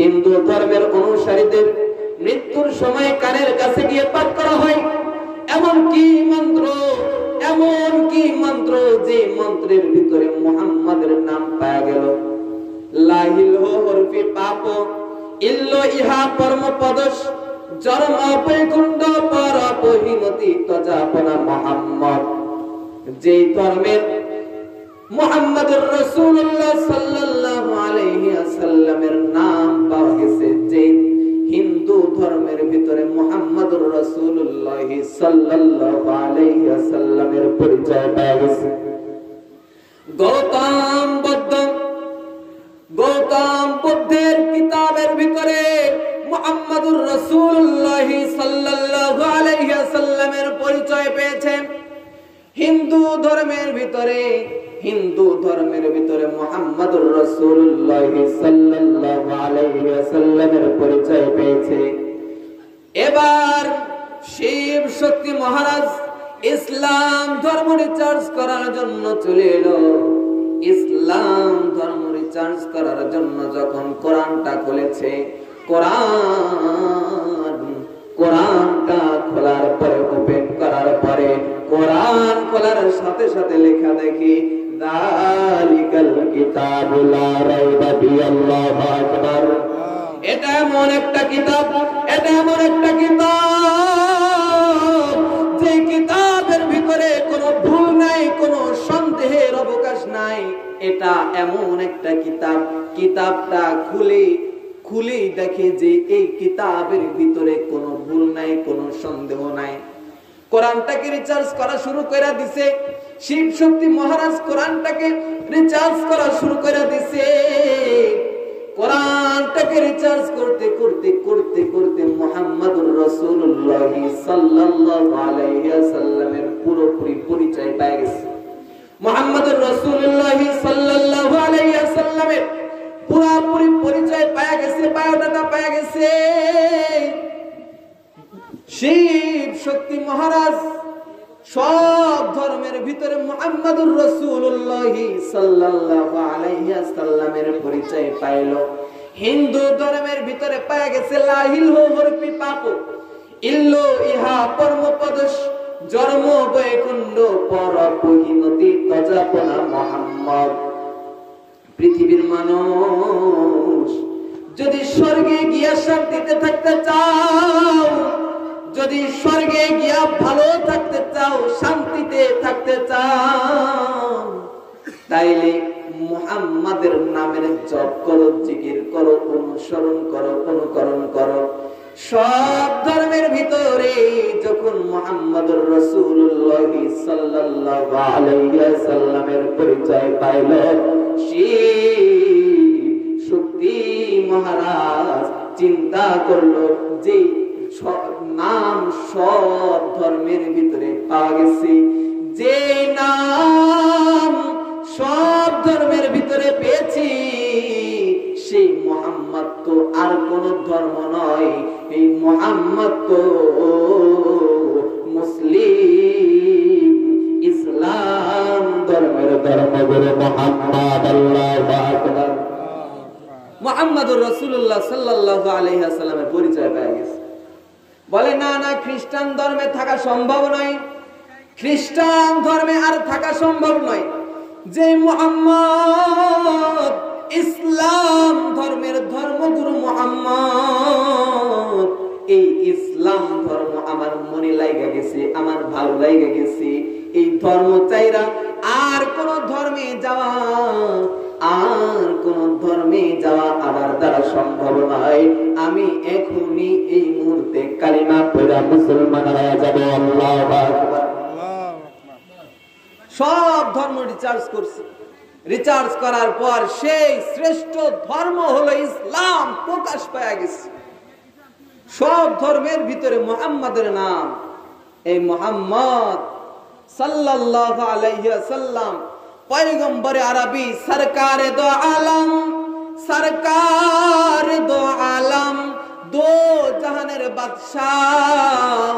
হিন্দু ধর্মের অনুসারীদের মৃত্যুর সময় কানের কাছে গিয়ে পাঠ করা হয় এমন কি মন্ত্র যে মন্ত্রের ভিতরে মুহাম্মাদের নাম পাওয়া গেল। লা ইলাহা হরফি পাপ ইল্লো ইহা পরম পদস জন্ম বৈকুণ্ঠ পর বহিমতি তজাপনা মুহাম্মদ। যে ধর্মের মুহাম্মদুর রাসূলুল্লাহ সাল্লাল্লাহু আলাইহি ওয়াসাল্লামের নাম পাওয়া গেছে, যে হিন্দু ধর্মের ভিতরে মুহাম্মদুর রাসূলুল্লাহ সাল্লাল্লাহু আলাইহি ওয়াসাল্লামের পরিচয় পাওয়া গেছে। গৌতম বুদ্ধের কিতাবের ভিতরে মুহাম্মদুর রাসূলুল্লাহ সাল্লাল্লাহু আলাইহি ওয়াসাল্লামের পরিচয় পেয়েছে। হিন্দু ধর্মের ভিতরে মুহাম্মদুর রাসূলুল্লাহ সাল্লাল্লাহু আলাইহি ওয়াসাল্লামের পরিচয় পেয়েছে। এবার শিব শক্তি মহারাজ ইসলাম ধর্ম রিসার্চ করার জন্য চলে এলো। ইসলাম ধর্ম রিসার্চ করার জন্য যখন কোরআনটা খুলেছে, কোরআনটা খোলার পরে ওপেন করার পরে কোরআন খোলার সাথে সাথে লেখা দেখি যালিকাল কিতাবু লা রাইবা ফিহি আল্লাহু আকবার। এটা এমন একটা কিতাব যে কিতাবের ভিতরে কোনো ভুল নাই, কোনো সন্দেহের অবকাশ নাই। এটা এমন একটা কিতাবটা খুলে দেখে যে এই কিতাবের ভিতরে কোনো ভুল নাই, কোনো সন্দেহ নাই। কোরআনটাকে রিসার্চ করা শুরু করে দিছে শিব শক্তি মহারাজ। কোরআনটাকে রিসার্চ করা শুরু করে দিছে। কোরআনটাকে রিসার্চ করতে মুহাম্মদুর রাসূলুল্লাহ সাল্লাল্লাহু আলাইহি ওয়াসাল্লামের পুরোপুরি পরিচয় পেয়ে গেছে। মুহাম্মদুর রাসূলুল্লাহ সাল্লাল্লাহু আলাইহি ওয়াসাল্লামের পুরোপুরি পরিচয় পেয়ে গেছে, বায়োডাটা পেয়ে গেছে। শিব শক্তি মহারাজ সব ধর্মের ভিতরে মুহাম্মদুর রাসূলুল্লাহ সাল্লাল্লাহু আলাইহি ওয়াসাল্লামের পরিচয় পাইল। হিন্দু ধর্মের ভিতরে পাওয়া গেছে লা ইলাহা হরফি পাপ ইল্লো ইহা পরম পদস জন্ম বৈকুণ্ঠ পর বহিমতি তজাপনা মুহাম্মদ। পৃথিবীর মানুষ যদি স্বর্গে গিয়া শান্তিতে থাকতে চাও, যদি স্বর্গে গিয়া ভালো থাকতে চাও, শান্তিতে থাকতে চাও, তাইলে মুহাম্মাদের নামের জপ করো, জিকির করো, অনুসরণ করো, অনুকরণ করো। সব ধর্মের ভিতরে যখন মুহাম্মদুর রাসূলুল্লাহ সাল্লাল্লাহু আলাইহি ওয়াসাল্লামের পরিচয় পাইল, শিব শক্তি মহারাজ চিন্তা করলো যে নাম সব ধর্মের ভিতরে পাওয়া গেছে, যে নাম সব ধর্মের ভিতরে পেয়েছি, সেই মুহাম্মদ তো আর কোন ধর্ম নয়, এই মুহাম্মদ তো মুসলিম ইসলাম ধর্মের ধর্মগুরু মুহাম্মদ। আল্লাহু আকবার। মুহাম্মদুর রাসূলুল্লাহ সাল্লাল্লাহু আলাইহি ওয়াসাল্লামের পরিচয় পেয়ে গেছে। বলে না, খ্রিস্টান ধর্মে থাকা সম্ভব নয়, খ্রিস্টান ধর্মে আর থাকা সম্ভব নয়। যে মুহাম্মদ ইসলাম ধর্মের ধর্মগুরু মুহাম্মদ, এই ইসলাম ধর্ম আমার মনে লাগা গেছে, আমার ভালো লাগা গেছে। এই ধর্ম চাইরা আর কোন ধর্মে যাওয়া, আমার দ্বারা সম্ভব নয়। আমি এখনই এই মুহূর্তে কালিমা পড়া মুসলমান হয়ে যাব। আল্লাহু আকবার। সব ধর্ম রিসার্চ করছে, রিসার্চ করার পর সেই শ্রেষ্ঠ ধর্ম হলো ইসলাম প্রকাশ পাওয়া গেছে। সব ধর্মের ভিতরে মুহাম্মাদের নাম, এই মুহাম্মদ সাল্লাল্লাহু আলাইহি ওয়াসাল্লাম পয়গম্বরে আরবি, সরকারে দো আলম, সরকারে দো আলম, দো জাহানের বাদশাহ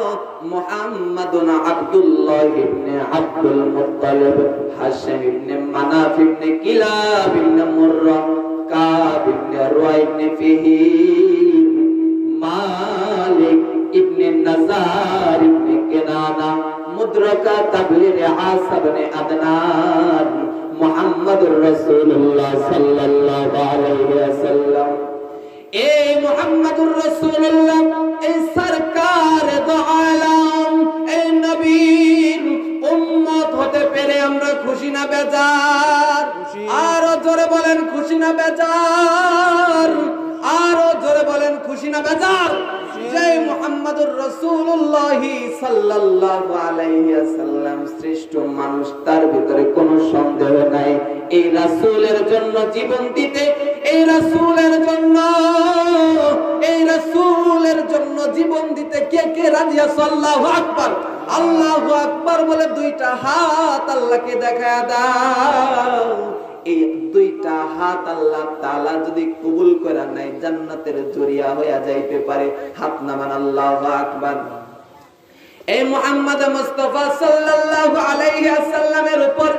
মুহাম্মাদুন আব্দুল্লাহ ইবনে আব্দুল মুত্তালিব, হাশিম ইবনে মানাফ ইবনে কিলাব ইবনে মুররা, কাব ইবনে রুয়াই ইবনে ফিহির, মালিক ইবনে নাজার ইবনে কিনানা, মুদরাকা তাবলিগ আসব ইবনে আদনান, মুহাম্মদুর রাসূলুল্লাহ সাল্লাল্লাহু আলাইহি ওয়াসাল্লাম। এই মুহাম্মদুর রাসূলুল্লাহ, এই সরকার দো আলম, এই নবীর উম্মত হতে পেরে আমরা খুশি না বেজার? আরো জোরে বলেন খুশি না বেজার? আরো জোরে বলেন খুশি না বেজার? যে মুহাম্মদুর রাসূলুল্লাহ সাল্লাল্লাহু আলাইহি ওয়াসাল্লাম শ্রেষ্ঠ মানুষ, তার ভিতরে কোনো সন্দেহ নাই। এই রাসূলের জন্য জীবন দিতে, এই রাসূলের জন্য, এই রাসূলের জন্য জীবন দিতে কে কে রাজি আছে? আল্লাহু আকবার, আল্লাহু আকবার বলে দুইটা হাত আল্লাহকে দেখায় দাও। এই দুইটা হাত আল্লাহ তাআলা যদি কবুল করে নাই, জান্নাতের জরিয়া হয়ে যাইতে পারে। হাত নামান, আল্লাহু আকবার। এই মুহাম্মদ মুস্তাফা সাল্লাল্লাহু আলাইহি ওয়াসাল্লামের উপর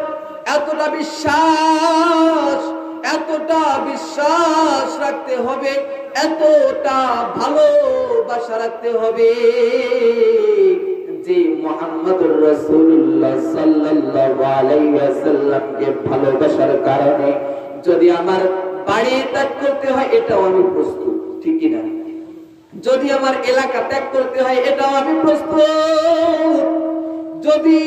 এতটা বিশ্বাস, এতটা বিশ্বাস রাখতে হবে, এতটা ভালোবাসা রাখতে হবে যে মুহাম্মদুর রাসূলুল্লাহ সাল্লাল্লাহু আলাইহি ওয়াসাল্লামকে ভালোবাসার কারণে যদি আমার বাড়ি ত্যাগ করতে হয়, এটাও আমি প্রস্তুত, ঠিক কি না? যদি আমার এলাকা ত্যাগ করতে হয়, এটাও আমি প্রস্তুত। যদি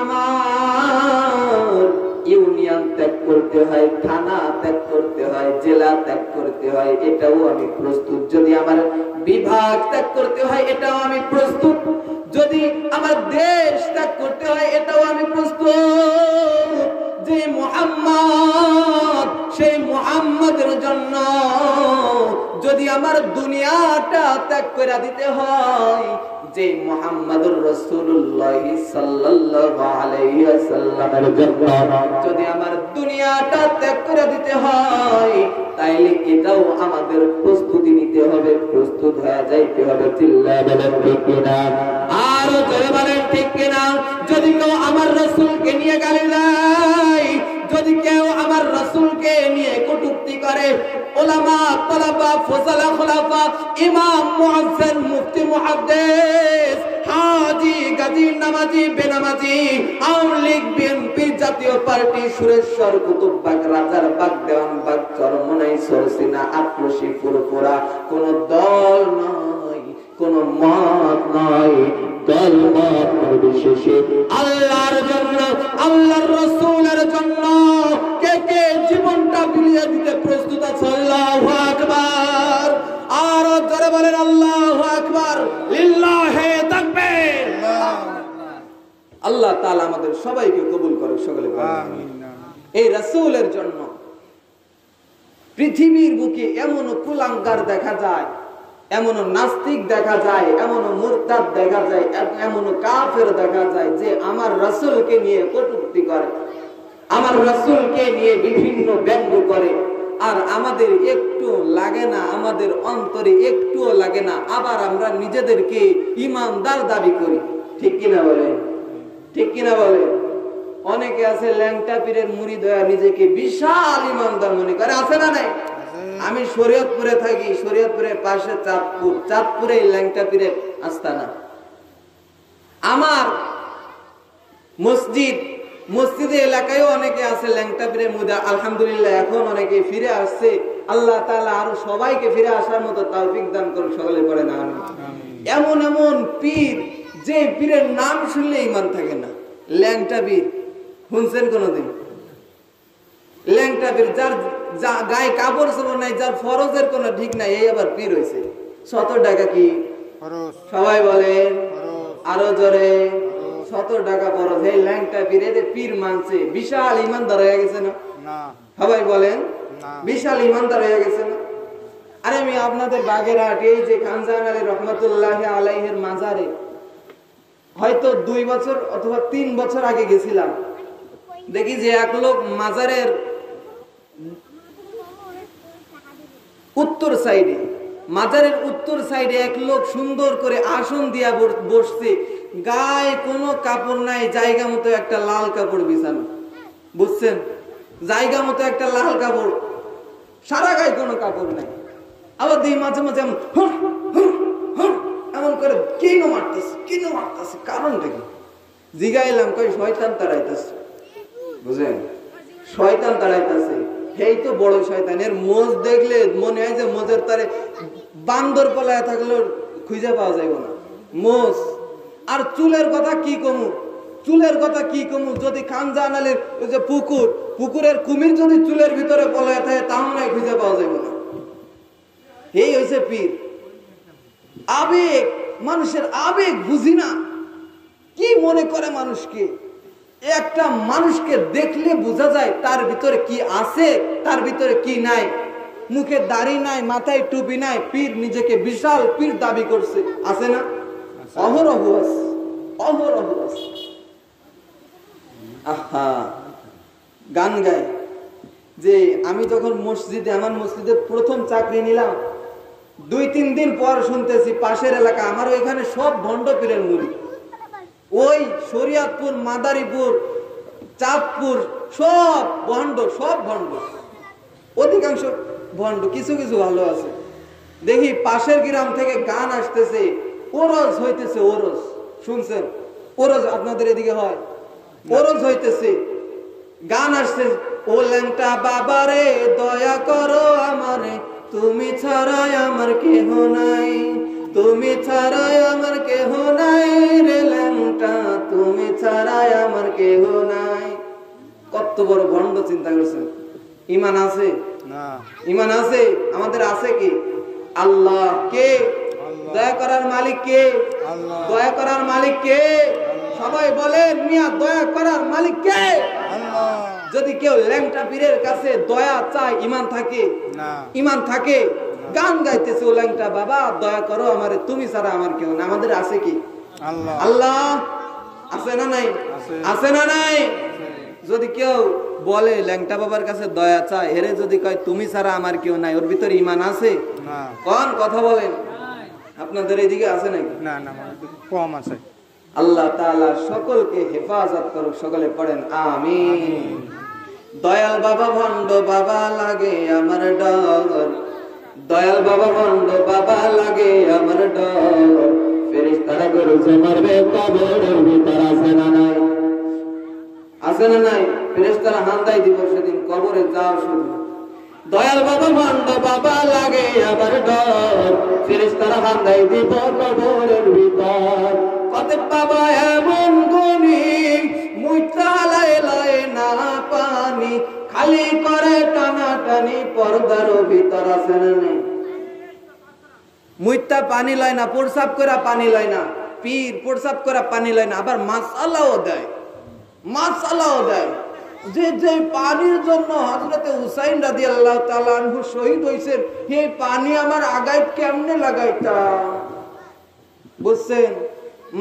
আমার ইউনিয়ন ত্যাগ করতে হয়, থানা ত্যাগ করতে হয়, জেলা ত্যাগ করতে হয়, এটাও আমি প্রস্তুত। যদি আমার বিভাগ ত্যাগ করতে হয়, এটাও আমি প্রস্তুত। যদি আমার দেশ ত্যাগ করতে হয়, এটাও আমি প্রস্তুত। যে মুহাম্মদ, সেই মুহাম্মদের জন্য যদি আমার দুনিয়াটা ত্যাগ করে দিতে হয়, যে মুহাম্মদুর রাসূলুল্লাহ সাল্লাল্লাহু আলাইহি ওয়াসাল্লামের জন্য যদি আমার দুনিয়াটা ত্যাগ করে দিতে হয়, তাইলে এটাও আমাদের প্রস্তুতি নিতে হবে, প্রস্তুত হয়ে যাইতে হবে। চিল্লায়ে বলেন ঠিক কিনা? আর জোরে বলেন ঠিক কিনা? যদি কেউ আমার রাসূলকে নিয়ে গালি দেয়, যদি কেউ আমার রাসূলকে নিয়ে কটূক্তি করে, উলামা, তালাবা, ফুসালা, খুলাফা, ইমাম, মুআজ্জিন, মুফতি, মুহাদ্দিস, হাজী, গাজী, নামাজি, বেনামাজি, আওয়ামী লীগ, বিএনপি, জাতীয় পার্টি, সুরেশ্বর, কুতুববাগ, রাজারবাগ, দেওয়ানবাগ, চরমোনাই, সরসিনা, আটরশি, ফুরফুরা, কোন দল নয়, কোন মত নয়, দল মত নির্বিশেষে আল্লাহর জন্য, আল্লাহর রাসূলের জন্য কে কে জীবনটা বিলিয়ে দিতে প্রস্তুত আছে? আল্লাহু আকবার। আর জোরে বলেন আল্লাহু আকবার, লিল্লাহি তাকবীর। আল্লাহ তাআলা আমাদের সবাইকে কবুল করে, সকলে আমিন। এই রাসূলের জন্য পৃথিবীর বুকে এমন কুলাঙ্গার দেখা যায়, এমন নাস্তিক দেখা যায়, এমন মুরতাদ দেখা যায়, এমন কাফের দেখা যায় যে আমার রাসূলকে নিয়ে কটূক্তি করে, আমার রাসূলকে নিয়ে বিভিন্ন ব্যঙ্গ করে। আর আমাদের একটু লাগে না, আমাদের অন্তরে একটুও লাগে না, আবার আমরা নিজেদেরকে ইমানদার দাবি করি, ঠিক কিনা বলে? ঠিক কিনা বলে? অনেকে আছে ল্যাংটা পীরের মুরিদ হয়ে নিজেকে বিশাল ইমানদার মনে করে, আছে না নাই? আমি শরীয়তপুরে থাকি, শরীয়তপুরের পাশে চাঁদপুর, চাঁদপুরে ল্যাংটা পীরের আস্তানা। আমার মসজিদে এলাকায়ও অনেকে আছে ল্যাংটা পীরের মুরিদ। আলহামদুলিল্লাহ এখন অনেকে ফিরে আসছে। আল্লাহ তাআলা আরো সবাইকে ফিরে আসার মতো তৌফিক দান করুন, সকলে পড়ে না আমিন। এমন এমন পীর যে পীরের নাম শুনলে ঈমান থাকে না, ল্যাংটা পীর শুনছেন কোনদিন? ল্যাংটা পীর, যার গায়ে কাপড় চোপড় নাই, যার ফরজের কোনো ঠিক নাই, এই আবার পীর হয়েছে। 100 টাকা কি সবাই বলেন? আরো জোরে, 100 টাকা ফরজ। এই ল্যাংটা পীর, এদের পীর মানছে, বিশাল ইমানদার হয়ে গেছে না? সবাই বলেন বিশাল ইমানদার হয়ে গেছে না? আরে আমি আপনাদের বাগেরহাট এই যে খানজাহান আলী রহমাতুল্লাহি আলাইহির মাজারে হয়তো 2 বছর অথবা 3 বছর আগে গেছিলাম। দেখি যে এক লোক মাজারের উত্তর সাইডে, মাজারের উত্তর সাইডে এক লোক সুন্দর করে আসন দিয়া বসছে, গায়ে কোনো কাপড় নাই, জায়গা মতো একটা লাল কাপড় বিছানো, বুঝছেন? জায়গা মতো একটা লাল কাপড়। সারা গায়ে কোনো কাপড় নাই। আবার দেখি মাঝে মাঝে এমন করে কেন মারতেছে কারণটা কি? জিগাইলাম, কই শয়তান তাড়াইতেছে। বুঝলেন, শয়তান তাড়াইতেছে। এই তো বড় শয়তানের মোজ দেখলে মনে হয় যে মোজের তারে বান্দর পলায় থাকলেও খুঁজে পাওয়া যাইব না মোজ। আর চুলের কথা কি কমু, যদি খানজাহান আলীর ওই যে পুকুরের কুমির যদি চুলের ভিতরে পলায় থাকে তাও নাই খুঁজে পাওয়া যাইব না। এই হয়েছে পীর। আবেগ, মানুষের আবেগ বুঝি না, কি মনে করে মানুষকে। একটা মানুষকে দেখলে বোঝা যায় তার ভিতরে কি আছে, তার ভিতরে কি নাই। মুখে দাড়ি নাই, মাথায় টুপি নাই, পীর নিজেকে বিশাল পীর দাবি করছে, আছে না? অহরহ আছে। আহা, গান গায় যে আমি যখন আমার মসজিদে প্রথম চাকরি নিলাম, 2-3 দিন পর শুনতেছি পাশের এলাকা আমার ওইখানে সব ভণ্ড পীরের মুরিদ। ওই শরিয়তপুর, মাদারীপুর, চাঁদপুর সব ভণ্ড, অধিকাংশ ভণ্ড, কিছু কিছু ভালো আছে। দেখি পাশের গ্রাম থেকে গান আসতেছে, ওরস হইতেছে। ওরস শুনছেন? ওরস আপনাদের এদিকে হয়? ওরস হইতেছে, গান আসছে, ও ল্যাংটা বাবারে দয়া করো আমারে, তুমি ছাড়াই আমার কেহ নাই, তুমি ছাড়াই আমার কেহ নাই রে ল্যাংটা, তুমি ছাড়াই আমার কেহ নাই। কত বড় ভণ্ড, চিন্তা করছেন? ঈমান আছে না? ঈমান আছে? আমাদের আছে কি? আল্লাহ কে? দয়া করার মালিক কে? দয়া করার মালিক কে? সবাই বলেন মিয়া, দয়া করার মালিক কে? যদি কেউ ল্যাংটা পীরের কাছে দয়া চায়, ঈমান থাকে? ঈমান থাকে। গান গাইতেছে, ও ল্যাংটা বাবা দয়া করো আমারে, তুমি ছাড়া আমার কেউ না। আমাদের আছে কি? আল্লাহ আছে না নাই? আছে না নাই? যদি কেউ বলে ল্যাংটা বাবার কাছে দয়া চায়, হেরে যদি কয় তুমি ছাড়া আমার কেউ নাই, ওর ভিতরে ঈমান আছে? কোন কথা বলেন? আপনাদের এইদিকে আছে নাকি? না, কম আছে। আল্লাহ তাআলা সকলকে হেফাজত করুক, সকলে পড়েন আমিন। দয়াল বাবা ভণ্ড বাবা লাগে আমার ডর, দয়াল বাবা ভণ্ড বাবা লাগে আমার ডর, ফেরেশতারা গরুকে মারবে কবরের ভিতর, আছে না নাই? আছে না নাই? ফেরেশতারা হান্দাই দিব সেদিন, কবরে যাও শুধু। দয়াল বাবা ভণ্ড বাবা লাগে আমার ডর, ফেরেশতারা হান্দাই দিব কবরের ভিতর। কত বাবা এমন গুণী, মুইতা লাই না পানি, খালি করে টানাটানি পর্দার ভিতর, আছে না নাই? মুইতা পানি লয় না, প্রসাব করে পানি লয় না। পীর প্রসাব করে পানি লয় না, আবার মাসালাও দেয়, যে যে পানির জন্য হযরতে হুসাইন রাদিয়াল্লাহু তাআলা আনহু শহীদ হইছেন, এই পানি আমার আগায় কেমনে লাগাইতাম? বুঝছেন?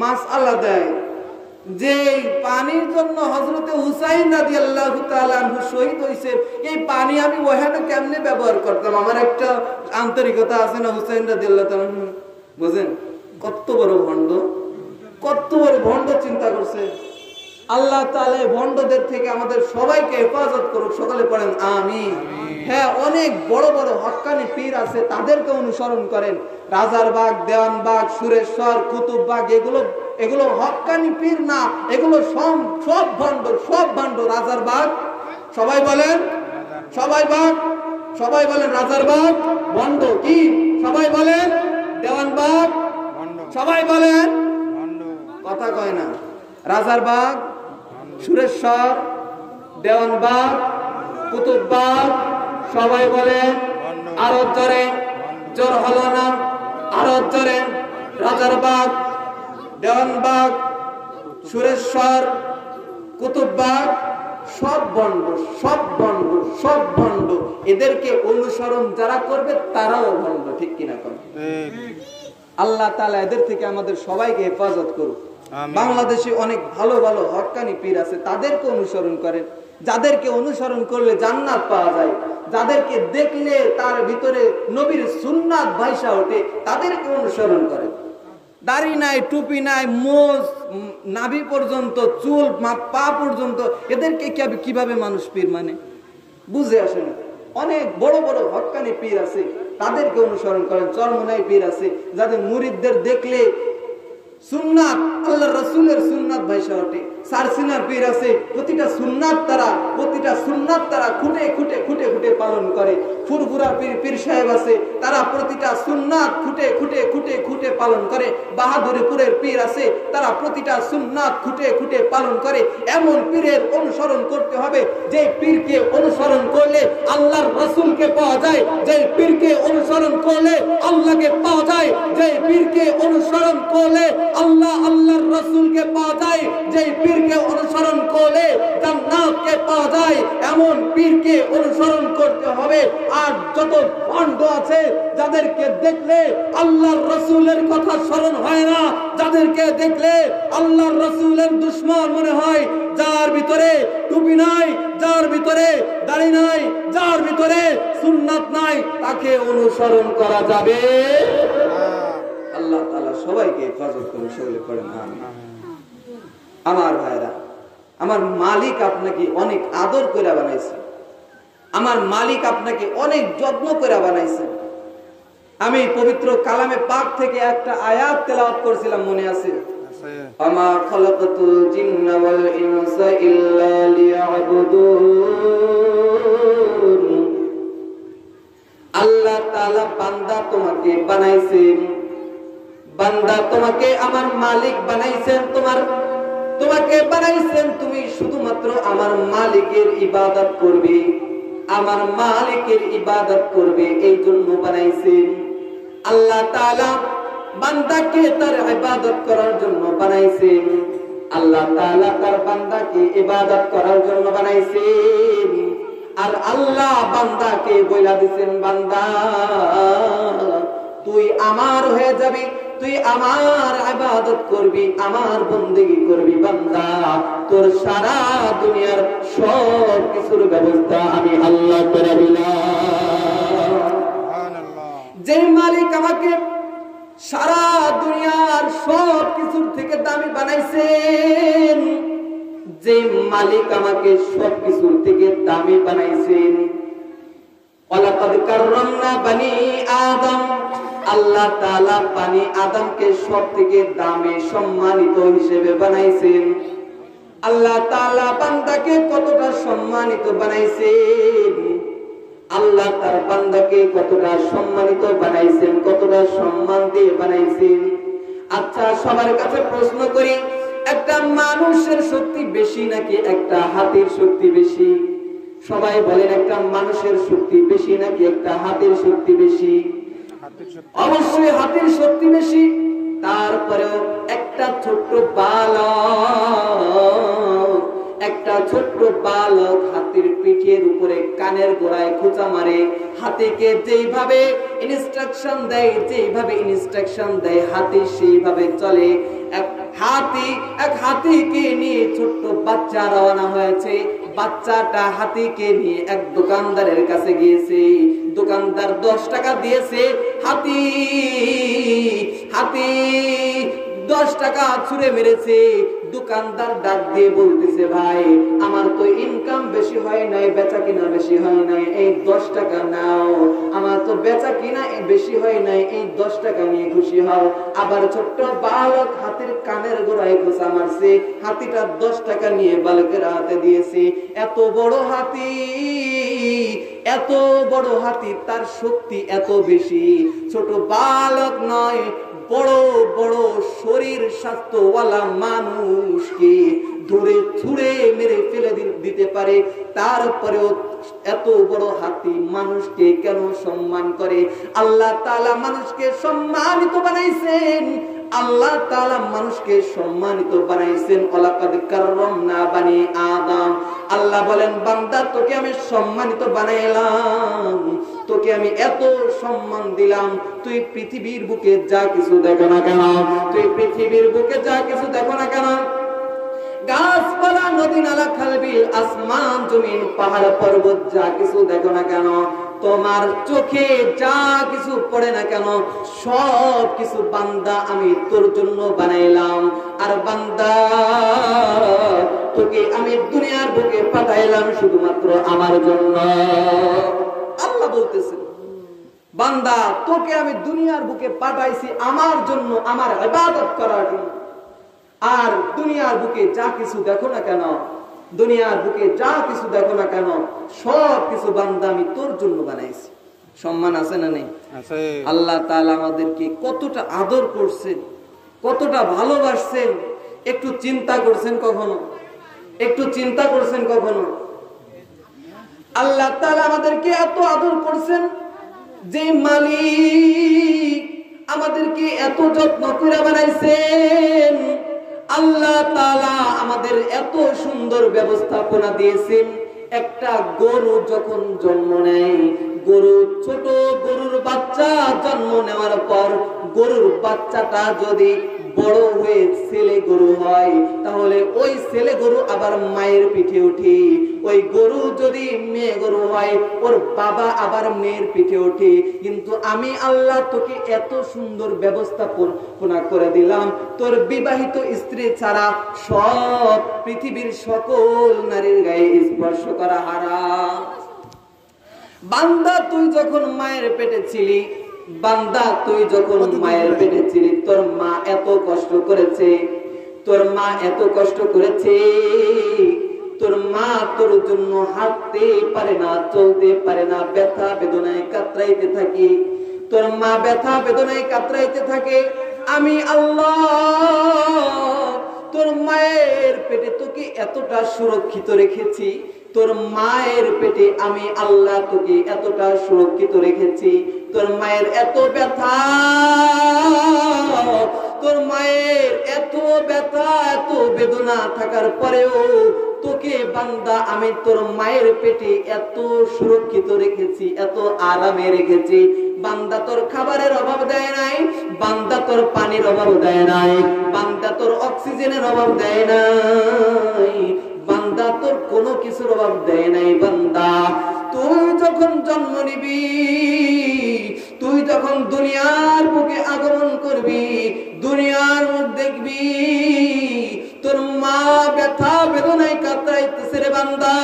মাসআলা দেয় যে পানির জন্য হযরতে হুসাইন রাদিয়াল্লাহু তাআলা আনহু শহীদ হইছেন, এই পানি আমি ওখানে কেমনে ব্যবহার করতাম? আমার একটা আন্তরিকতা আছে না হুসাইন রাদিয়াল্লাহু তাআলা। বুঝেন কত বড় ভণ্ড, কত বড় ভণ্ড, চিন্তা করছে। আল্লাহ তাআলা ভণ্ডদের থেকে আমাদের সবাইকে হেফাজত করুক, সকলে পড়েন আমিন। হ্যাঁ, অনেক বড় বড় হক্কানি পীর আছে, তাদেরকে অনুসরণ করেন। রাজারবাগ, দেওয়ানবাগ, সুরেশ্বর, কুতুববাগ, এগুলো হক্কানি পীর না, এগুলো সব ভণ্ড। রাজারবাগ সবাই বলেন, সবাই বলেন রাজারবাগ ভণ্ড কি? সবাই বলেন দেওয়ানবাগ, সবাই বলেন, কথা কয় না। রাজারবাগ, সুরেশ্বর, দেওয়ানবাগ, কুতুববাগ, সবাই বলেন আরো জোরে, জোর হলো না, আরো জোরে। রাজারবাগ, দেওয়ানবাগ, সুরেশ্বর, কুতুববাগ সব ভণ্ড। এদেরকে অনুসরণ যারা করবে তারাও ভণ্ড, ঠিক কিনা? আল্লাহ তাআলা এদের থেকে আমাদের সবাইকে হেফাজত করুক। বাংলাদেশে অনেক ভালো ভালো হক্কানি পীর আছে, তাদেরকে অনুসরণ করেন। যাদেরকে অনুসরণ করলে জান্নাত পাওয়া যায়, যাদেরকে দেখলে তার ভিতরে নবীর সুন্নাত ভাইসা ওঠে, তাদেরকে অনুসরণ করেন। দাড়ি নাই, টুপি নাই, মোজ নাভি পর্যন্ত, চুল পা পর্যন্ত, এদেরকে কিভাবে মানুষ পীর মানে? বুঝে আসে না। অনেক বড় বড় হক্কানি পীর আছে, তাদেরকে অনুসরণ করেন। চরমনাই পীর আছে যাদের মুরিদদের দেখলে সুন্নাত, আল্লাহর রাসূলের সুন্নাত ভাইসা ওঠে। সারসিনার পীর আছে, প্রতিটা সুন্নাত তারা খুঁটে খুঁটে খুঁটে খুঁটে পালন করে। ফুরফুরা পীর সাহেব আছে, তারা প্রতিটা সুন্নাত খুঁটে খুঁটে খুঁটে খুঁটে পালন করে। বাহাদুরপুরের পীর আছে, তারা প্রতিটা সুন্নাত খুঁটে খুঁটে পালন করে। এমন পীরের অনুসরণ করতে হবে যে পীরকে অনুসরণ করলে আল্লাহর রাসূলকে পাওয়া যায়, যে পীরকে অনুসরণ করলে আল্লাহকে পাওয়া যায়, যে পীরকে অনুসরণ করলে আল্লাহর রাসূলকে পাওয়া যায়, যে পীরকে অনুসরণ করলে জান্নাতকে পাওয়া যায়। এমন পীরকে অনুসরণ করতে হবে। আর যত ভণ্ড আছে, যাদেরকে দেখলে আল্লাহর রাসূলের কথা স্মরণ হয় না, যাদেরকে দেখলে আল্লাহর রাসূলের দুশমন মনে হয়, যার ভিতরে টুপি নাই, যার ভিতরে দাড়ি নাই, যার ভিতরে সুন্নাত নাই, তাকে অনুসরণ করা যাবে। আল্লাহ তাআলা সবাইকে হেফাজত করুন, সকলে পড়েন আমিন। আমার ভাইরা, আমার মালিক আপনাকে অনেক আদর করে বানাইছে, আমার মালিক আপনাকে অনেক যত্ন করে বানাইছে। আমি পবিত্র কালামে পাক থেকে একটা আয়াত তেলাওয়াত করেছিলাম, মনে আছে? আমা খালাকাতুল জিন্না ওয়াল ইনসা ইল্লা লিয়াবুদুন। আল্লাহ তাআলা বান্দা তোমাকে বানাইছেন, বান্দা তোমাকে আমার মালিক বানাইছেন, তোমাকে বানাইছেন তুমি শুধুমাত্র আমার মালিকের ইবাদত করবে, আমার মালিকের ইবাদত করবে, এই জন্য বানাইছেন। আল্লাহ তাআলা বান্দাকে তার ইবাদত করার জন্য বানাইছেন, আল্লাহ তাআলা তার বান্দাকে ইবাদত করার জন্য বানাইছেন। আর আল্লাহ বান্দাকে বইলা দিবেন, বান্দা তুই আমার হয়ে যাবি, তুই আমার ইবাদত করবি, আমার বন্দেগী করবি। বান্দা তোর সারা দুনিয়ার সব কিছুর ব্যবস্থা আমি আল্লাহ করে দিলাম। যে মালিক আমাকে সারা দুনিয়ার সব কিছুর থেকে দামি বানাইছেন, যে মালিক আমাকে সব কিছুর থেকে দামি বানাইছেন। ওয়ালাকাদ কাররামনা বানি আদম, আল্লাহ তাআলা বানি আদমকে সব থেকে দামি সম্মানিত হিসেবে বানাইছেন। আল্লাহ তাআলা বান্দাকে কতটা সম্মানিত বানাইছেন, আল্লাহ তার বান্দাকে কতটা সম্মানিত বানাইছেন, কতটা সম্মান দিয়ে বানাইছেন। আচ্ছা, সবার কাছে প্রশ্ন করি, একটা মানুষের শক্তি বেশি নাকি একটা হাতির শক্তি বেশি? সবাই বলেন, একটা মানুষের শক্তি বেশি নাকি একটা হাতির শক্তি বেশি? অবশ্যই হাতির শক্তি বেশি। তারপরেও একটা ছোট্ট বালক হাতির পিঠের উপরে কানের গোড়ায় খোঁচা মারে। হাতিকে যেইভাবে ইনস্ট্রাকশন দেয় হাতি সেইভাবে চলে। এক হাতিকে নিয়ে ছোট্ট বাচ্চা রওনা হয়েছে। বাচ্চাটা হাতিকে নিয়ে এক দোকানদারের কাছে গিয়েছে। দোকানদার 10 টাকা দিয়েছে। হাতি 10 টাকা ছুঁড়ে মেরেছে। দোকানদার ডাক দিয়ে বলতেছে, ভাই আমার তো ইনকাম বেশি হয় নাই, বেচা কিনা বেশি হয় নাই, এই 10 টাকা নাও। আমার তো বেচা কিনা বেশি হয় নাই, এই 10 টাকা নিয়ে খুশি হও। আবার ছোট্ট বালক হাতির কানের গোড়ায় খোঁচা মারছে। হাতিটা 10 টাকা নিয়ে বালকের হাতে দিয়েছে। এত বড় হাতি, তার শক্তি এত বেশি। ছোট বালক নয়, বড় বড় শরীর স্বাস্থ্যওয়ালা মানুষকে ধরে ছুঁড়ে মেরে ফেলে দিতে পারে। তারপরেও এত বড় হাতি মানুষকে কেন সম্মান করে? আল্লাহ তাআলা মানুষকে সম্মানিত বানাইছেন। আল্লাহ তাআলা মানুষকে সম্মানিত বানাইছেন। ওয়ালাকাদ কাররামনা বানি আদম। আল্লাহ বলেন, বান্দা তোকে আমি সম্মানিত বানাইলাম, তোকে আমি এত সম্মান দিলাম। তুই পৃথিবীর বুকে যা কিছু দেখো না কেন, গাছপালা, নদী, নালা, খালবিল, আসমান, জমিন, পাহাড়, পর্বত, যা কিছু দেখো না কেন, তোমার চোখে যা কিছু পড়ে না কেন, সব কিছু বান্দা আমি তোর জন্য বানাইলাম। আর বান্দা তোকে আমি দুনিয়ার বুকে পাঠাইলাম শুধুমাত্র আমার জন্য। আল্লাহ বলতেছেন, বান্দা তোকে আমি দুনিয়ার বুকে পাঠাইছি আমার জন্য, আমার ইবাদত করার জন্য। আর দুনিয়ার বুকে যা কিছু দেখো না কেন, দুনিয়ার বুকে যা কিছু দেখো না কেন, সব কিছু বান্দা আমি তোর জন্য বানাইছি। সম্মান আছে না নেই? আল্লাহ তাআলা আমাদেরকে কতটা আদর করছেন, কতটা ভালোবাসছেন, একটু চিন্তা করছেন কখনো? একটু চিন্তা করছেন কখনো? আল্লাহ তাআলা আমাদেরকে এত আদর করছেন, যে মালিক আমাদেরকে এত যত্ন করে বানাইছেন, আল্লাহ তাআলা আমাদের এত সুন্দর ব্যবস্থাপনা দিয়েছেন। একটা গরু যখন জন্ম নেয়, গরু ছোট গরুর বাচ্চা জন্ম নেওয়ার পর গরুর বাচ্চাটা যদি বড় হয়ে ছেলে গরু হয়, তাহলে ওই ছেলে গরু আবার মায়ের পিঠে উঠে। ওই গরু যদি মেয়ে গরু হয়, ওর বাবা আবার মেয়ের পিঠে ওঠে। কিন্তু আমি আল্লাহ তোকে এত সুন্দর ব্যবস্থাপনা করে দিলাম, তোর বিবাহিত স্ত্রী ছাড়া সব পৃথিবীর সকল নারীর গায়ে স্পর্শ করা হারাম। বান্দা তুই যখন মায়ের পেটে ছিলি, বান্দা তুই যখন মায়ের পেটে ছিলি, তোর মা এত কষ্ট করেছে, তোর মা এত কষ্ট করেছে। তোর মা তোর জন্য হাঁটতে পারে না, চলতে পারে না, ব্যথা বেদনায় কাতরাইতে থাকে। তোর মা ব্যথা বেদনায় কাতরাইতে থাকে। আমি আল্লাহ তোর মায়ের পেটে তোকে এতটা সুরক্ষিত রেখেছি, তোর মায়ের পেটে আমি আল্লাহ তোকে এতটা সুরক্ষিত রেখেছি। তোর মায়ের এত ব্যথা, তোর মায়ের এত ব্যথা, এত বেদনা থাকার পরেও তোকে বান্দা আমি তোর মায়ের পেটে এত সুরক্ষিত রেখেছি, এত আরামে রেখেছি। বান্দা তোর খাবারের অভাব দেয় নাই, বান্দা তোর পানির অভাব দেয় নাই, বান্দা তোর অক্সিজেনের অভাব দেয় নাই, বান্দা তোর কোনো কিছুর অভাব দেয় নাই। বান্দা তুই যখন জন্ম নিবি, তুই যখন দুনিয়ার বুকে আগমন করবি, দুনিয়ার মুখ দেখবি, তোর মা ব্যথা বেদনায় কাতরাইতেছে রে বান্দা,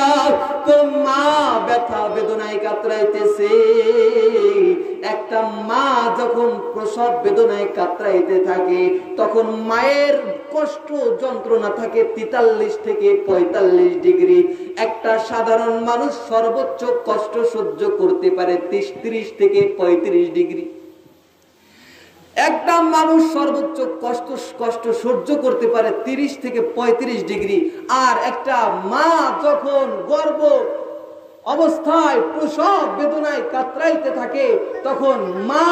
তোর মা ব্যথা বেদনায় কাতরাইতেছে। একটা মা যখন প্রসব বেদনায় কাতরাইতে থাকে, তখন মায়ের কষ্ট যন্ত্রণা থাকে 43 থেকে 45 ডিগ্রি। একটা সাধারণ মানুষ সর্বোচ্চ কষ্ট সহ্য করতে পারে 30 থেকে 35 ডিগ্রি। একটা মানুষ সর্বোচ্চ কষ্ট সহ্য করতে পারে 30 থেকে 35 ডিগ্রি। আর একটা মা যখন গর্ভ অবস্থায় প্রসব বেদনায় কাতরাইতে থাকে, তখন মা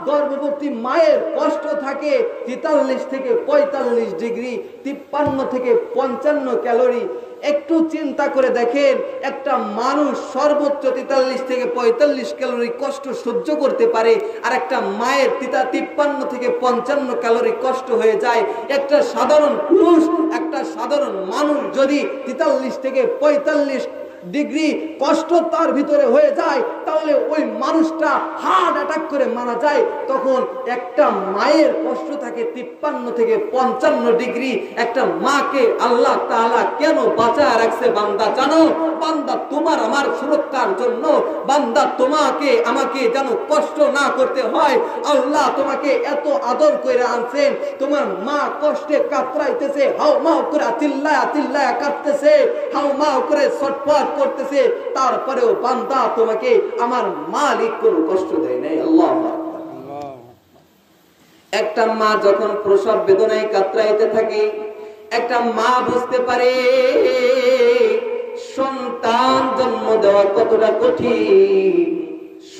গর্ভবতী মায়ের কষ্ট থাকে 43 থেকে 45 ডিগ্রি, 53 থেকে 55 ক্যালোরি। একটু চিন্তা করে দেখেন, একটা মানুষ সর্বোচ্চ 43 থেকে 45 ক্যালোরি কষ্ট সহ্য করতে পারে, আর একটা মায়ের 53 থেকে 55 ক্যালোরি কষ্ট হয়ে যায়। একটা সাধারণ পুরুষ, একটা সাধারণ মানুষ যদি 43 থেকে 45 ডিগ্রি কষ্ট তার ভিতরে হয়ে যায়, তাহলে ওই মানুষটা হার্ট অ্যাটাক করে মারা যায়। তখন একটা মায়ের কষ্ট থাকে 53 থেকে 55 ডিগ্রি। একটা মাকে আল্লাহ তাআলা কেন বাঁচায় রাখছে বান্দা জানো? বান্দা তোমার আমার সুরক্ষার জন্য। বান্দা তোমাকে আমাকে যেন কষ্ট না করতে হয়। আল্লাহ তোমাকে এত আদর করে আনছেন, তোমার মা কষ্টে কাতরাইতেছে, হাও মাও করে চিল্লায়া কাঁদতেছে, হাও মাও করে ছটফট করতেছে, তারপরেও বান্দা তোমাকে আমার মালিক কোনো কষ্ট দেয় নাই। আল্লাহু আকবার। একটা মা যখন প্রসব বেদনায় কাতরাইতে থাকে, একটা মা বুঝতে পারে সন্তান জন্ম দেওয়া কতটা কঠিন,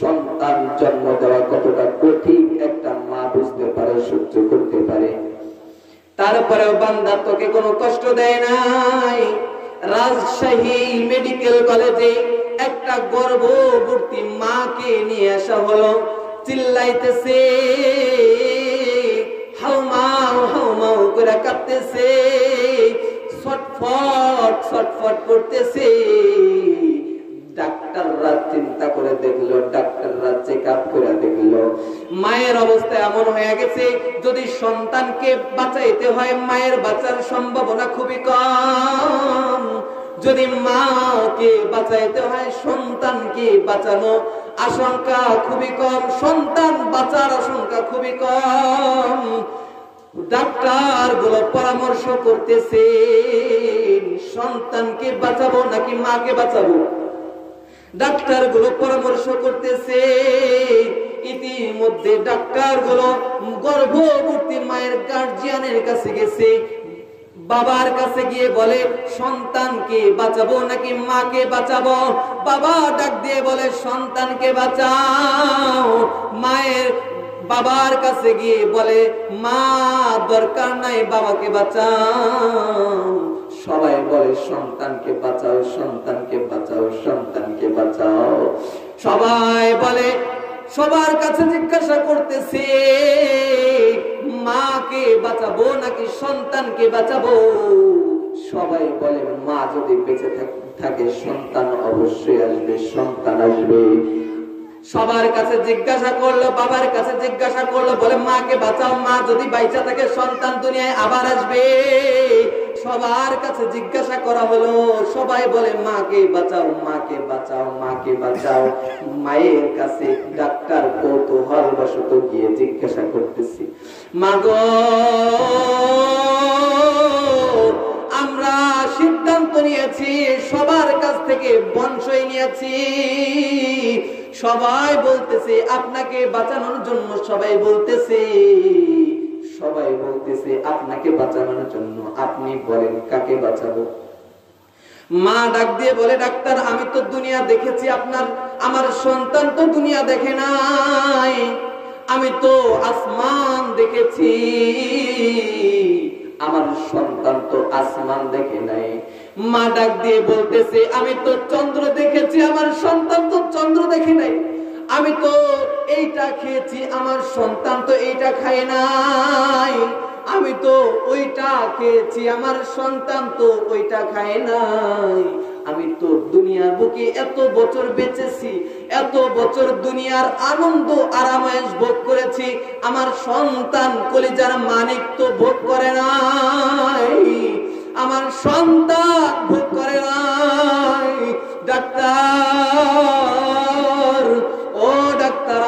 সন্তান জন্ম দেওয়া কতটা কঠিন একটা মা বুঝতে পারে, সহ্য করতে পারে। তারপরেও বান্দা তোকে কোনো কষ্ট দেয় নাই। রাজশাহী মেডিকেল কলেজে একটা গর্ভবতী মাকে নিয়ে আসা হলো, চিল্লাইতেছে, হাউমাউ হাউমাউ করে কাঁদতেছে, ছটফট করতেছে। ডাক্তাররা চিন্তা করে দেখলো, ডাক্তাররা চেক আপ করে দেখলো, মায়ের অবস্থা এমন হয়ে গেছে, যদি সন্তানকে বাঁচাইতে হয় মায়ের বাঁচার সম্ভাবনা খুবই কম। যদি মাকে বাঁচাইতে হয়, সন্তানকে বাঁচানো আশঙ্কা খুবই কম, সন্তান বাঁচার আশঙ্কা খুবই কম। ডাক্তার গুলো পরামর্শ করতেছে সন্তানকে বাঁচাবো নাকি মাকে বাঁচাবো। ডাক্তার গুলো পরামর্শ করতেছে। ইতিমধ্যে ডাক্তার গুলো গর্ভবতী মায়ের গার্জিয়ানের কাছে গেছে, বাবার কাছে গিয়ে বলে সন্তানকে বাঁচাবো নাকি মাকে বাঁচাবো। বাবা ডাক দিয়ে বলে সন্তানকে বাঁচাও। মায়ের বাবার কাছে গিয়ে বলে মা দরকার নাই, বাবাকে বাঁচাও। সবাই বলে সন্তানকে বাঁচাও, সন্তানকে বাঁচাও, সন্তানকে বাঁচাও। সবাই বলে, সবার কাছে জিজ্ঞাসা করতেছে মাকে বাঁচাবো নাকি সন্তানকে বাঁচাবো। সবাই বলে মা যদি বেঁচে থাকে সন্তান অবশ্যই আসবে, সন্তান আসবে। সবার কাছে জিজ্ঞাসা করলো, বাবার কাছে জিজ্ঞাসা করলো, বলে মাকে বাঁচাও, মা যদি বাইচা থাকে সন্তান দুনিয়ায় আবার আসবে। সবার কাছে জিজ্ঞাসা করা হলো, সবাই বলে মাকে বাঁচাও, মাকে বাঁচাও, মাকে বাঁচাও। মায়ের কাছে ডাক্তার কৌতূহল বশত গিয়ে জিজ্ঞাসা করতেছি, মা গো আমরা সিদ্ধান্ত নিয়েছি, সবার কাছ থেকে বংশই নিয়েছি। সবাই বলতেছে আপনাকে বাঁচানোর জন্য, সবাই বলতেছে আপনাকে বাঁচানোর জন্য। আপনি বলেন কাকে বাঁচাবো। মা ডাক দিয়ে বলে ডাক্তার আমি তো দুনিয়া দেখেছি, আমার সন্তান তো দুনিয়া দেখে নাই। আমি তো আসমান দেখেছি, আমার সন্তান তো আসমান দেখে নাই। মা ডাক দিয়ে বলতেছে আমি তো চন্দ্র দেখেছি, আমার সন্তান তো চন্দ্র দেখে নাই। আমি তো এইটা খেয়েছি, আমার সন্তান তো এইটা খায় নাই। আমি তো ওইটা খেয়েছি, আমার সন্তান তো ওইটা খায় নাই। আমি তো দুনিয়ার বুকে এত বছর বেঁচেছি, এত বছর দুনিয়ার আনন্দ আরামায়েশ ভোগ করেছি, আমার সন্তান কলিজার মানিক তো ভোগ করে নাই, আমার সন্তান ভোগ করে নাই। ডাক্তার, ও ডাক্তার,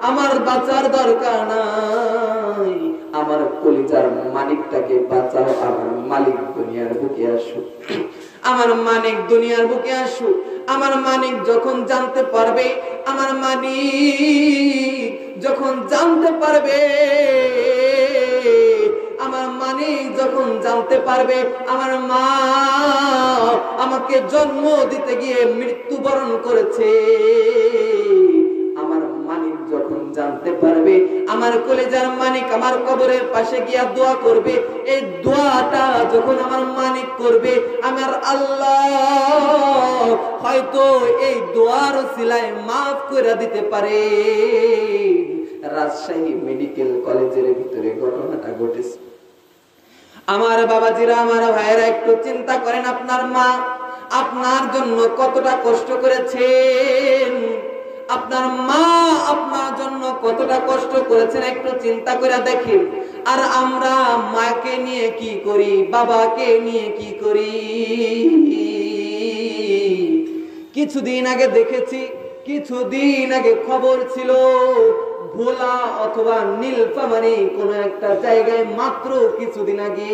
আমার বাঁচার দরকার নাই, আমার কলিজার মানিকটাকে বাঁচাও, আমার মালিক দুনিয়ার বুকে আসুক, আমার মানিক দুনিয়ার বুকে আসুক। আমার মানিক যখন জানতে পারবে, আমার মানিক যখন জানতে পারবে, আমার মানিক যখন জানতে পারবে আমার মা আমাকে জন্ম দিতে গিয়ে মৃত্যুবরণ করেছে, আমার মানিক যখন জানতে পারবে, আমার কলিজার মানিক আমার কবরের পাশে গিয়া দোয়া করবে, এই দোয়াটা যখন আমার মানিক করবে, আমার আল্লাহ হয়তো এই দোয়ার ওসিলায় মাফ করে দিতে পারে। রাজশাহী মেডিকেল কলেজের ভিতরে ঘটনাটা ঘটেছে। আমার বাবাজিরা, আমার ভাইয়েরা, একটু চিন্তা করেন, আপনার মা আপনার জন্য কতটা কষ্ট করেছেন, আপনার মা আপনার জন্য কতটা কষ্ট করেছেন, একটু চিন্তা করে দেখেন। আর আমরা মাকে নিয়ে কি করি, বাবাকে নিয়ে কি করি। কিছুদিন আগে দেখেছি, কিছুদিন আগে খবর ছিল ভোলা অথবা নীলফামারী কোন একটা জায়গায় মাত্র কিছুদিন আগে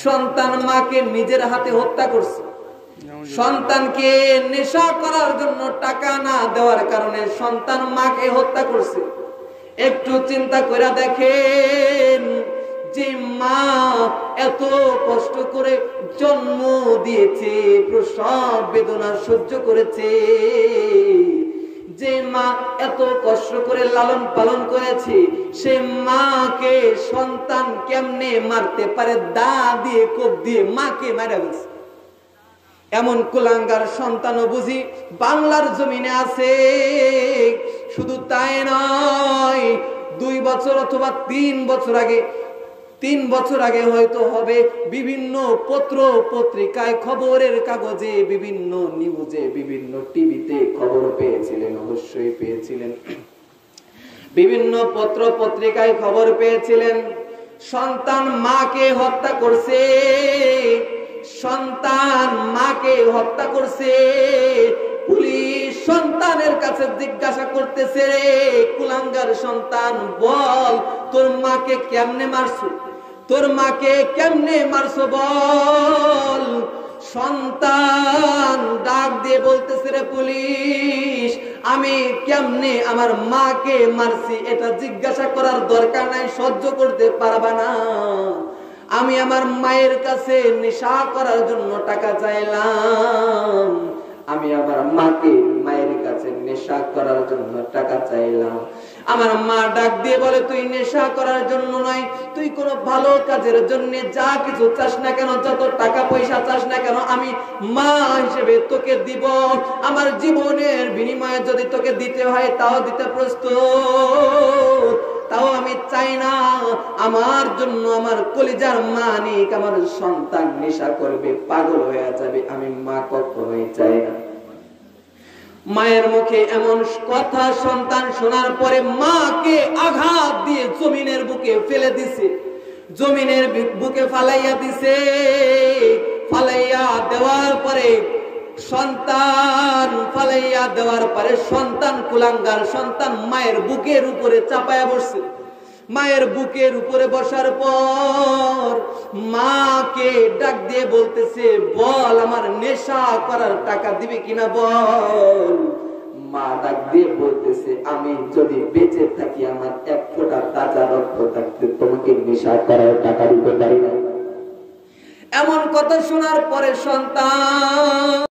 সন্তান মাকে নিজের হাতে হত্যা করছে। সন্তানকে নেশা করার জন্য টাকা না দেওয়ার কারণে সন্তান মাকে হত্যা করছে। একটু চিন্তা করে দেখেন, যে মা এত কষ্ট করে জন্ম দিয়েছে, প্রসব বেদনা সহ্য করেছে, যে মা এত কষ্ট করে লালন পালন করেছে, সে মাকে সন্তান কেমনে মারতে পারে? দা দিয়ে, কোপ দিয়ে মাকে মারা গেছে। এমন কুলাঙ্গার সন্তানও বুঝি বাংলার জমিনে আছে। শুধু তাই নয়, 2 বছর অথবা 3 বছর আগে হয়তো হবে, বিভিন্ন পত্র পত্রিকায়, খবরের কাগজে, বিভিন্ন নিউজে, বিভিন্ন টিভিতে খবর পেয়েছিলেন, অবশ্যই পেয়েছিলেন, বিভিন্ন পত্র পত্রিকায় খবর পেয়েছিলেন, সন্তান মাকে হত্যা করছে। সন্তান মাকে হত্যা করছে। পুলিশ সন্তানের কাছে জিজ্ঞাসা করতেছে, রে কুলাঙ্গার সন্তান, বল তোর মাকে কেমনে মারছো, তোর মাকে কেমনে মারছো বল। সন্তান ডাক দিয়ে বলতেছে, রে পুলিশ, আমি কেমনে আমার মাকে মারছি এটা জিজ্ঞাসা করার দরকার নাই, সহ্য করতে পারবা না। আমি আমার মায়ের কাছে নেশা করার জন্য টাকা চাইলাম, আমি আমার মাকে মায়ের কাছে নেশা করার জন্য টাকা চাইলাম। আমার মা ডাক দিয়ে বলে, তুই নেশা করার জন্য নয়, তুই কোনো ভালো কাজের জন্য যা কিছু চাস না কেন, যত টাকা পয়সা চাস না কেন, আমি মা হিসেবে তোকে দিব। আমার জীবনের বিনিময়ে যদি তোকে দিতে হয় তাও দিতে প্রস্তুত, তাও আমি চাই না আমার জন্য আমার কলিজার মানিক আমার সন্তান নেশা করবে, পাগল হয়ে যাবে, আমি মা কখনোই চাই না। মায়ের মুখে এমন কথা সন্তান শোনার পরে মাকে আঘাত দিয়ে জমিনের বুকে ফেলে দিছে, জমিনের বুকে ফালাইয়া দিছে। ফালাইয়া দেওয়ার পরে সন্তান কুলাঙ্গার সন্তান মায়ের বুকের উপরে চাপায়া বসছে। মায়ের বুকের উপরে বসার পর মাকে ডাক দিয়ে বলতেছে, বল আমার নেশা করার টাকা দিবে কিনা বল। মা ডাক দিয়ে বলতেছে, আমি যদি বেঁচে থাকি, আমার এক ফোঁটা তাজা রক্ত থাকতে তোমাকে নেশা করার টাকা দিতে পারি না। এমন কথা শোনার পরে সন্তান